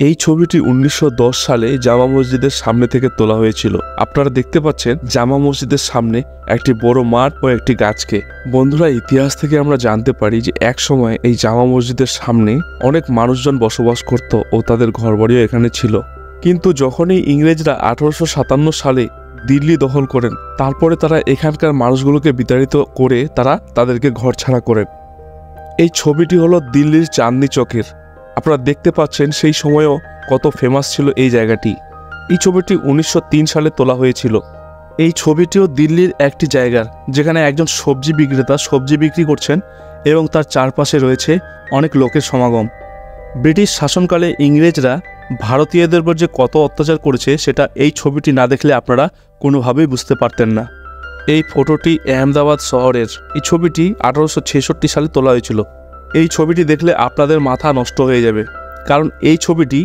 এই ছবিটি 1910 সালে জামা মসজিদের সামনে থেকে তোলা হয়েছিল। আপনারা দেখতে পাচ্ছেন জামা মসজিদের সামনে একটি বড় মাঠ ও একটি গাছকে। বন্ধুরা, ইতিহাস থেকে আমরা জানতে পারি যে এক সময় এই জামা মসজিদের সামনে অনেক মানুষজন বসবাস করত ও তাদের ঘরবাড়িও এখানে ছিল। কিন্তু যখনই ইংরেজরা 1857 সালে দিল্লি দখল করেন, তারপরে তারা এখানকার মানুষগুলোকে বিতাড়িত করে তারা তাদেরকে ঘর ছাড়া করেন। এই ছবিটি হলো দিল্লির চাঁদনি চকের। আপনারা দেখতে পাচ্ছেন সেই সময়ও কত ফেমাস ছিল এই জায়গাটি। এই ছবিটি 1903 সালে তোলা হয়েছিল। এই ছবিটিও দিল্লির একটি জায়গার, যেখানে একজন সবজি বিক্রেতা সবজি বিক্রি করছেন এবং তার চারপাশে রয়েছে অনেক লোকের সমাগম। ব্রিটিশ শাসনকালে ইংরেজরা ভারতীয়দের উপর যে কত অত্যাচার করেছে সেটা এই ছবিটি না দেখলে আপনারা কোনোভাবেই বুঝতে পারতেন না। এই ফটোটি আহমেদাবাদ শহরের। এই ছবিটি 1866 সালে তোলা হয়েছিল। এই ছবিটি দেখলে আপনাদের মাথা নষ্ট হয়ে যাবে, কারণ এই ছবিটি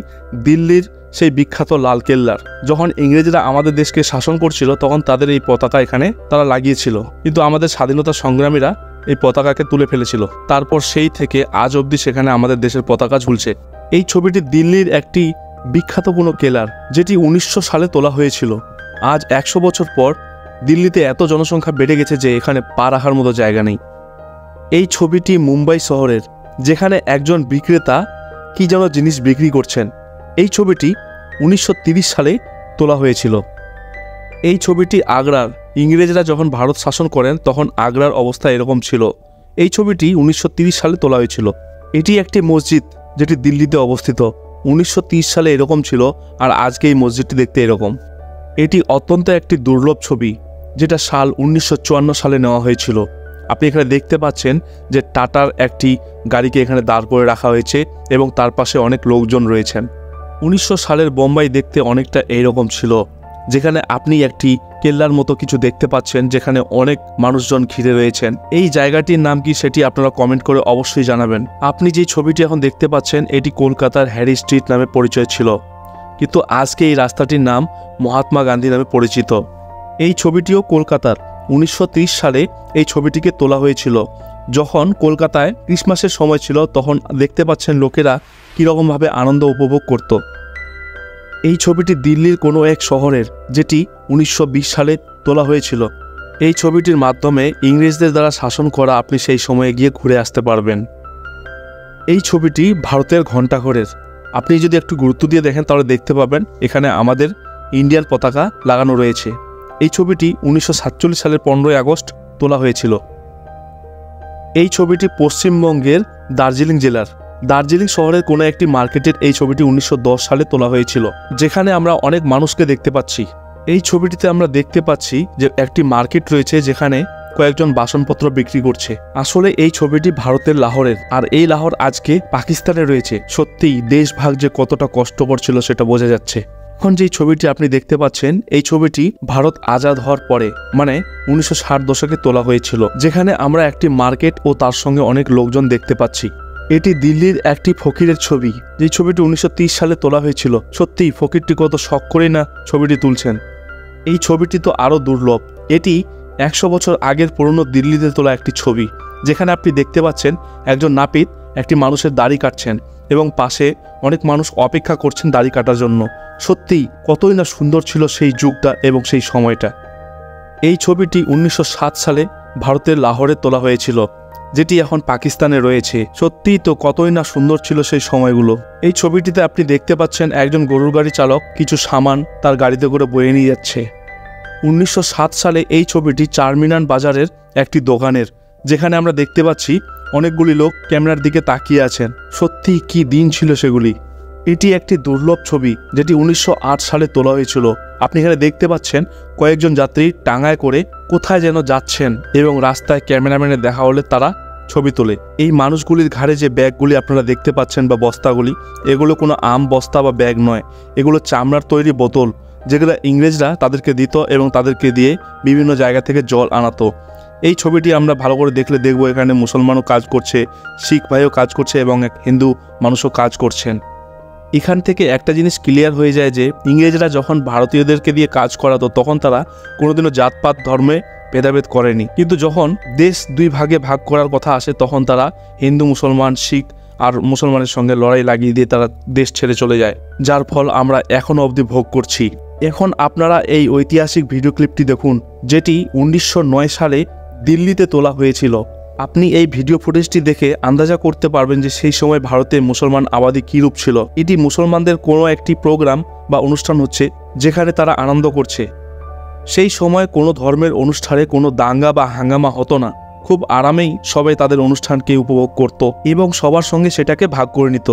দিল্লির সেই বিখ্যাত লালকেল্লার। যখন ইংরেজরা আমাদের দেশকে শাসন করছিল তখন তাদের এই পতাকা এখানে তারা লাগিয়েছিল, কিন্তু আমাদের স্বাধীনতা সংগ্রামীরা এই পতাকাকে তুলে ফেলেছিল। তারপর সেই থেকে আজ অবধি সেখানে আমাদের দেশের পতাকা ঝুলছে। এই ছবিটি দিল্লির একটি বিখ্যাত কোনো কেল্লার, যেটি 1900 সালে তোলা হয়েছিল। আজ 100 বছর পর দিল্লিতে এত জনসংখ্যা বেড়ে গেছে যে এখানে পা রাখার মতো জায়গা নেই। এই ছবিটি মুম্বাই শহরের, যেখানে একজন বিক্রেতা কি যেন জিনিস বিক্রি করছেন। এই ছবিটি 1930 সালে তোলা হয়েছিল। এই ছবিটি আগ্রার। ইংরেজরা যখন ভারত শাসন করেন তখন আগ্রার অবস্থা এরকম ছিল। এই ছবিটি 1930 সালে তোলা হয়েছিল। এটি একটি মসজিদ যেটি দিল্লিতে অবস্থিত। 1930 সালে এরকম ছিল, আর আজকে এই মসজিদটি দেখতে এরকম। এটি অত্যন্ত একটি দুর্লভ ছবি, যেটা সাল 1954 সালে নেওয়া হয়েছিল। আপনি এখানে দেখতে পাচ্ছেন যে টাটার একটি গাড়িকে এখানে দাঁড় করে রাখা হয়েছে এবং তার পাশে অনেক লোকজন রয়েছেন। 1900 সালের বোম্বাই দেখতে অনেকটা এইরকম ছিল, যেখানে আপনি একটি কেল্লার মতো কিছু দেখতে পাচ্ছেন, যেখানে অনেক মানুষজন ঘিরে রয়েছেন। এই জায়গাটির নাম কি সেটি আপনারা কমেন্ট করে অবশ্যই জানাবেন। আপনি যে ছবিটি এখন দেখতে পাচ্ছেন এটি কলকাতার হ্যারি স্ট্রিট নামে পরিচয় ছিল, কিন্তু আজকে এই রাস্তাটির নাম মহাত্মা গান্ধী নামে পরিচিত। এই ছবিটিও কলকাতার। 1930 সালে এই ছবিটিকে তোলা হয়েছিল। যখন কলকাতায় ক্রিসমাসের সময় ছিল তখন দেখতে পাচ্ছেন লোকেরা কীরকমভাবে আনন্দ উপভোগ করত। এই ছবিটি দিল্লির কোনো এক শহরের, যেটি 1920 সালে তোলা হয়েছিল। এই ছবিটির মাধ্যমে ইংরেজদের দ্বারা শাসন করা আপনি সেই সময়ে গিয়ে ঘুরে আসতে পারবেন। এই ছবিটি ভারতের ঘণ্টাঘরের। আপনি যদি একটু গুরুত্ব দিয়ে দেখেন তাহলে দেখতে পাবেন এখানে আমাদের ইন্ডিয়ান পতাকা লাগানো রয়েছে। এই ছবিটি 1947 সালের 15ই আগস্ট তোলা হয়েছিল। এই ছবিটি পশ্চিমবঙ্গের দার্জিলিং জেলার দার্জিলিং শহরের কোনো একটি মার্কেটের এই ছবিটি 1910 সালে তোলা হয়েছিল, যেখানে আমরা অনেক মানুষকে দেখতে পাচ্ছি। এই ছবিটিতে আমরা দেখতে পাচ্ছি যে একটি মার্কেট রয়েছে যেখানে কয়েকজন বাসনপত্র বিক্রি করছে। আসলে এই ছবিটি ভারতের লাহোরের, আর এই লাহোর আজকে পাকিস্তানে রয়েছে। সত্যিই দেশভাগ যে কতটা কষ্টকর ছিল সেটা বোঝা যাচ্ছে। এখন যে ছবিটি আপনি দেখতে পাচ্ছেন এই ছবিটি ভারত আজাদ হওয়ার পরে, মানে 1960 দশকে তোলা হয়েছিল, যেখানে আমরা একটি মার্কেট ও তার সঙ্গে অনেক লোকজন দেখতে পাচ্ছি। এটি দিল্লির একটি ফকিরের ছবি, যে ছবিটি 1930 সালে তোলা হয়েছিল। সত্যিই ফকিরটি কত শখ করে না ছবিটি তুলছেন। এই ছবিটি তো আরও দুর্লভ। এটি 100 বছর আগের পুরনো দিল্লিতে তোলা একটি ছবি, যেখানে আপনি দেখতে পাচ্ছেন একজন নাপিত একটি মানুষের দাড়ি কাটছেন এবং পাশে অনেক মানুষ অপেক্ষা করছেন দাড়ি কাটার জন্য। সত্যিই কতই না সুন্দর ছিল সেই যুগটা এবং সেই সময়টা। এই ছবিটি 1907 সালে ভারতের লাহোরে তোলা হয়েছিল, যেটি এখন পাকিস্তানে রয়েছে। সত্যিই তো কতই না সুন্দর ছিল সেই সময়গুলো। এই ছবিটিতে আপনি দেখতে পাচ্ছেন একজন গরুর গাড়ি চালক কিছু সামান তার গাড়িতে করে বয়ে নিয়ে যাচ্ছে। 1907 সালে এই ছবিটি চারমিনার বাজারের একটি দোকানের, যেখানে আমরা দেখতে পাচ্ছি অনেকগুলি লোক ক্যামেরার দিকে তাকিয়ে আছেন। সত্যিই কি দিন ছিল সেগুলি। এটি একটি দুর্লভ ছবি, যেটি 1908 সালে তোলা হয়েছিল। আপনি এখানে দেখতে পাচ্ছেন কয়েকজন যাত্রী টাঙায় করে কোথায় যেন যাচ্ছেন এবং রাস্তায় ক্যামেরাম্যানের দেখা হলে তারা ছবি তোলে। এই মানুষগুলির ঘাড়ে যে ব্যাগগুলি আপনারা দেখতে পাচ্ছেন বা বস্তাগুলি, এগুলো কোনো আম বস্তা বা ব্যাগ নয়, এগুলো চামড়ার তৈরি বোতল, যেগুলো ইংরেজরা তাদেরকে দিত এবং তাদেরকে দিয়ে বিভিন্ন জায়গা থেকে জল আনাতো। এই ছবিটি আমরা ভালো করে দেখলে দেখব এখানে মুসলমানও কাজ করছে, শিখ ভাইও কাজ করছে এবং এক হিন্দু মানুষও কাজ করছেন। এখান থেকে একটা জিনিস ক্লিয়ার হয়ে যায় যে ইংরেজরা যখন ভারতীয়দেরকে দিয়ে কাজ করাতো তখন তারা কোনোদিনও জাতপাত ধর্মে ভেদাভেদ করেনি, কিন্তু যখন দেশ দুই ভাগে ভাগ করার কথা আসে তখন তারা হিন্দু মুসলমান শিখ আর মুসলমানের সঙ্গে লড়াই লাগিয়ে দিয়ে তারা দেশ ছেড়ে চলে যায়, যার ফল আমরা এখনো অবধি ভোগ করছি। এখন আপনারা এই ঐতিহাসিক ভিডিও ক্লিপটি দেখুন, যেটি 1909 সালে দিল্লিতে তোলা হয়েছিল। আপনি এই ভিডিও ফুটেজটি দেখে আন্দাজা করতে পারবেন যে সেই সময় ভারতে মুসলমান আবাদি কীরূপ ছিল। এটি মুসলমানদের কোনো একটি প্রোগ্রাম বা অনুষ্ঠান হচ্ছে যেখানে তারা আনন্দ করছে। সেই সময় কোনো ধর্মের অনুষ্ঠানে কোনো দাঙ্গা বা হাঙ্গামা হতো না। খুব আরামেই সবাই তাদের অনুষ্ঠানকে উপভোগ করত এবং সবার সঙ্গে সেটাকে ভাগ করে নিত।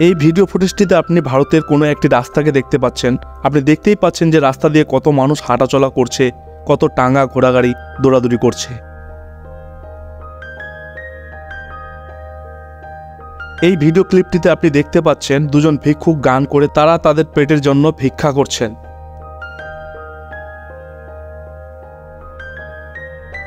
এই ভিডিও ফুটেজটিতে আপনি ভারতের কোনো একটি রাস্তাকে দেখতে পাচ্ছেন। আপনি দেখতেই পাচ্ছেন যে রাস্তা দিয়ে কত মানুষ হাঁটাচলা করছে, কত টাঙ্গা ঘোড়াগাড়ি দৌড়াদৌড়ি করছে। এই ভিডিও ক্লিপটিতে আপনি দেখতে পাচ্ছেন দুজন ভিক্ষুক গান করে তারা তাদের পেটের জন্য ভিক্ষা করছেন।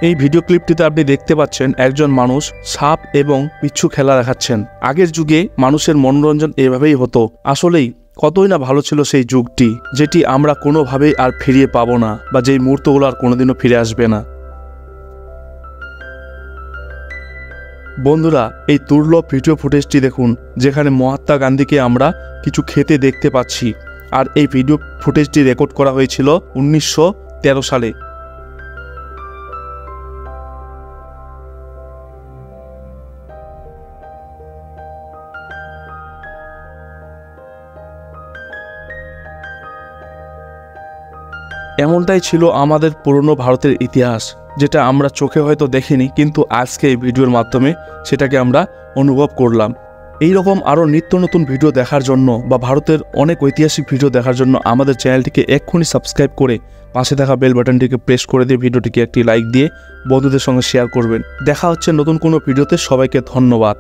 এই ভিডিও ক্লিপটিতে আপনি দেখতে পাচ্ছেন একজন মানুষ সাপ এবং বিচ্ছু খেলা দেখাচ্ছেন। আগের যুগে মানুষের মনোরঞ্জন এভাবেই হতো। আসলেই কতই না ভালো ছিল সেই যুগটি, যেটি আমরা কোনোভাবেই আর ফিরিয়ে পাবো না, বা যেই মুহূর্তগুলো আর কোনোদিনও ফিরে আসবে না। বন্ধুরা, এই দুর্লভ ভিডিও ফুটেজটি দেখুন, যেখানে মহাত্মা গান্ধীকে আমরা কিছু খেতে দেখতে পাচ্ছি। আর এই ভিডিও ফুটেজটি রেকর্ড করা হয়েছিল 1913 সালে। এমনটাই ছিল আমাদের পুরনো ভারতের ইতিহাস, যেটা আমরা চোখে হয়তো দেখিনি, কিন্তু আজকে এই ভিডিওর মাধ্যমে সেটাকে আমরা অনুভব করলাম। এই রকম আরও নিত্য নতুন ভিডিও দেখার জন্য বা ভারতের অনেক ঐতিহাসিক ভিডিও দেখার জন্য আমাদের চ্যানেলটিকে এক্ষুনি সাবস্ক্রাইব করে পাশে থাকা বেল বাটনটিকে প্রেস করে দিয়ে ভিডিওটিকে একটি লাইক দিয়ে বন্ধুদের সঙ্গে শেয়ার করবেন। দেখা হচ্ছে নতুন কোনো ভিডিওতে। সবাইকে ধন্যবাদ।